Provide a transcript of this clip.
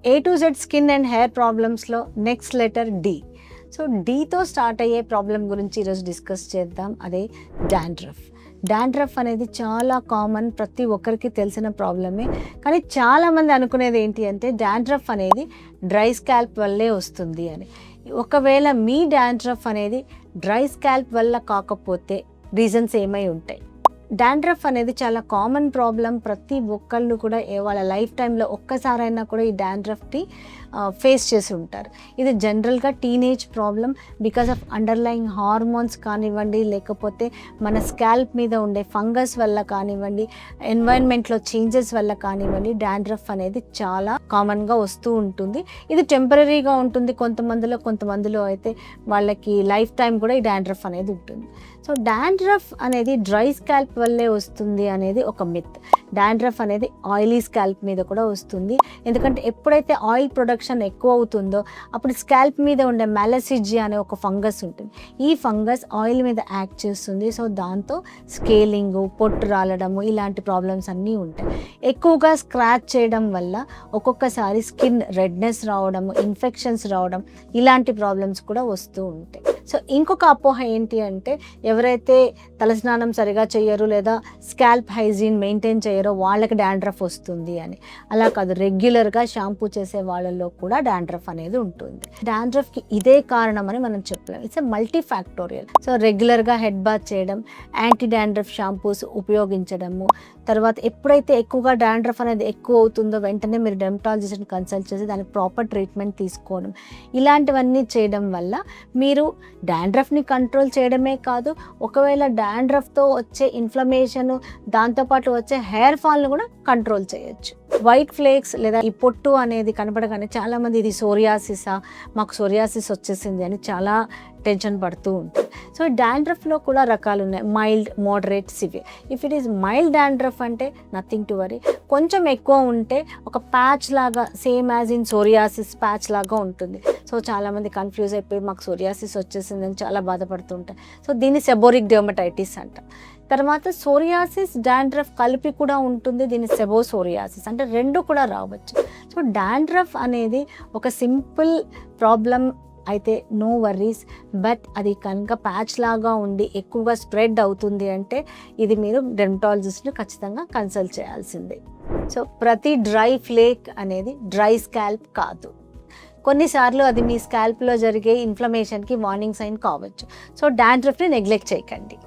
A to Z skin and hair ప్రాబ్లమ్స్లో next letter D. So డీతో start అయ్యే problem గురించి ఈరోజు డిస్కస్ చేద్దాం. అదే డాండ్రఫ్. డాండ్రఫ్ అనేది చాలా కామన్, ప్రతి ఒక్కరికి తెలిసిన ప్రాబ్లమే. కానీ చాలామంది అనుకునేది ఏంటి అంటే డాండ్రఫ్ అనేది డ్రై స్కాల్ప్ వల్లే వస్తుంది అని. ఒకవేళ మీ డాండ్రఫ్ అనేది డ్రై స్కాల్ప్ వల్ల కాకపోతే రీజన్స్ ఏమై ఉంటాయి? డాండ్రఫ్ అనేది చాలా కామన్ ప్రాబ్లం. ప్రతి ఒక్కళ్ళు కూడా వాళ్ళ లైఫ్ టైంలో ఒక్కసారైనా కూడా ఈ డాండ్రఫ్ని ఫేస్ చేసి ఉంటారు. ఇది జనరల్గా teenage problem. Because of underlying hormones కానివ్వండి, లేకపోతే మన స్కాల్ప్ మీద ఉండే ఫంగస్ వల్ల కానివ్వండి, ఎన్వైరన్మెంట్లో చేంజెస్ వల్ల కానివ్వండి, డాండ్రఫ్ అనేది చాలా కామన్గా వస్తూ ఉంటుంది. ఇది టెంపరీగా ఉంటుంది కొంతమందిలో అయితే వాళ్ళకి లైఫ్ టైం కూడా ఈ డాండ్రఫ్ అనేది ఉంటుంది. సో డాండ్రఫ్ అనేది డ్రై స్కాల్ప్ వల్లే వస్తుంది అనేది ఒక మిత్. డాండ్రఫ్ అనేది ఆయిలీ స్కాల్ప్ మీద కూడా వస్తుంది. ఎందుకంటే ఎప్పుడైతే ఆయిల్ ప్రొడక్షన్ ఎక్కువ అవుతుందో అప్పుడు స్కాల్ప్ మీద ఉండే మెలసిజియా అనే ఒక ఫంగస్ ఉంటుంది. ఈ ఫంగస్ ఆయిల్ మీద యాక్ట్ చేస్తుంది. సో దాంతో స్కేలింగ్, పొట్టు రాలడము, ఇలాంటి ప్రాబ్లమ్స్ అన్నీ ఉంటాయి. ఎక్కువగా స్క్రాచ్ చేయడం వల్ల ఒక్కొక్కసారి స్కిన్ రెడ్నెస్ రావడము, ఇన్ఫెక్షన్స్ రావడం, ఇలాంటి ప్రాబ్లమ్స్ కూడా వస్తూ ఉంటాయి. సో ఇంకొక అపోహ ఏంటి అంటే ఎవరైతే తలస్నానం సరిగా చేయరు లేదా స్కాల్ప్ హైజీన్ మెయింటైన్ చేయరో వాళ్ళకి డాండ్రఫ్ వస్తుంది అని. అలా కాదు, రెగ్యులర్గా షాంపూ చేసే వాళ్ళల్లో కూడా డాండ్రఫ్ అనేది ఉంటుంది. డాండ్రఫ్కి ఇదే కారణం అని మనం చెప్పలేం. It's multi factorial. సో రెగ్యులర్గా హెడ్ బాత్ చేయడం, యాంటీ డాండ్రఫ్ షాంపూస్ ఉపయోగించడము, తర్వాత ఎప్పుడైతే ఎక్కువగా డాండ్రఫ్ అనేది ఎక్కువ అవుతుందో వెంటనే మీరు డెర్మటాలజిస్ట్ని కన్సల్ట్ చేసి దానికి ప్రాపర్ ట్రీట్మెంట్ తీసుకోవడం, ఇలాంటివన్నీ చేయడం వల్ల మీరు డాండ్రఫ్ని కంట్రోల్ చేయడమే కాదు, ఒకవేళ డాండ్రఫ్తో వచ్చే ఇన్ఫ్లమేషన్, దాంతోపాటు వచ్చే హెయిర్ ఫాల్ను కూడా కంట్రోల్ చేయొచ్చు. వైట్ ఫ్లేక్స్ లేదా ఈ పొట్టు అనేది కనపడగానే చాలామంది ఇది సోరియాసిసా, మాకు సోరియాసిస్ వచ్చేసింది అని చాలా టెన్షన్ పడుతూ ఉంటుంది. సో డాండ్రఫ్లో కూడా రకాలు ఉన్నాయి, mild, moderate, severe. If it is mild dandruff అంటే నథింగ్ టు వరీ. కొంచెం ఎక్కువ ఉంటే ఒక ప్యాచ్ లాగా, same as in psoriasis patch లాగా ఉంటుంది. సో చాలామంది కన్ఫ్యూజ్ అయిపోయి మాకు సోరియాసిస్ వచ్చేసిందని చాలా బాధపడుతుంటారు. సో దీన్ని సెబోరిక్ డెర్మటైటిస్ అంట. తర్వాత సోరియాసిస్, డాండ్రఫ్ కలిపి కూడా ఉంటుంది, దీన్ని సెబోసోరియాసిస్ అంటే రెండు కూడా రావచ్చు. సో డాండ్రఫ్ అనేది ఒక సింపుల్ ప్రాబ్లం అయితే నో వర్రీస్. బట్ అది కనుక ప్యాచ్ లాగా ఉండి ఎక్కువగా స్ప్రెడ్ అవుతుంది అంటే ఇది మీరు డెర్మటాలజిస్ట్ని ఖచ్చితంగా కన్సల్ట్ చేయాల్సిందే. సో ప్రతి డ్రై ఫ్లేక్ అనేది డ్రై స్కాల్ప్ కాదు. కొన్నిసార్లు అది మీ స్కాల్ప్లో జరిగే ఇన్ఫ్లమేషన్కి వార్నింగ్ సైన్ కావచ్చు. సో డాండ్రఫ్ని నెగ్లెక్ట్ చేయకండి.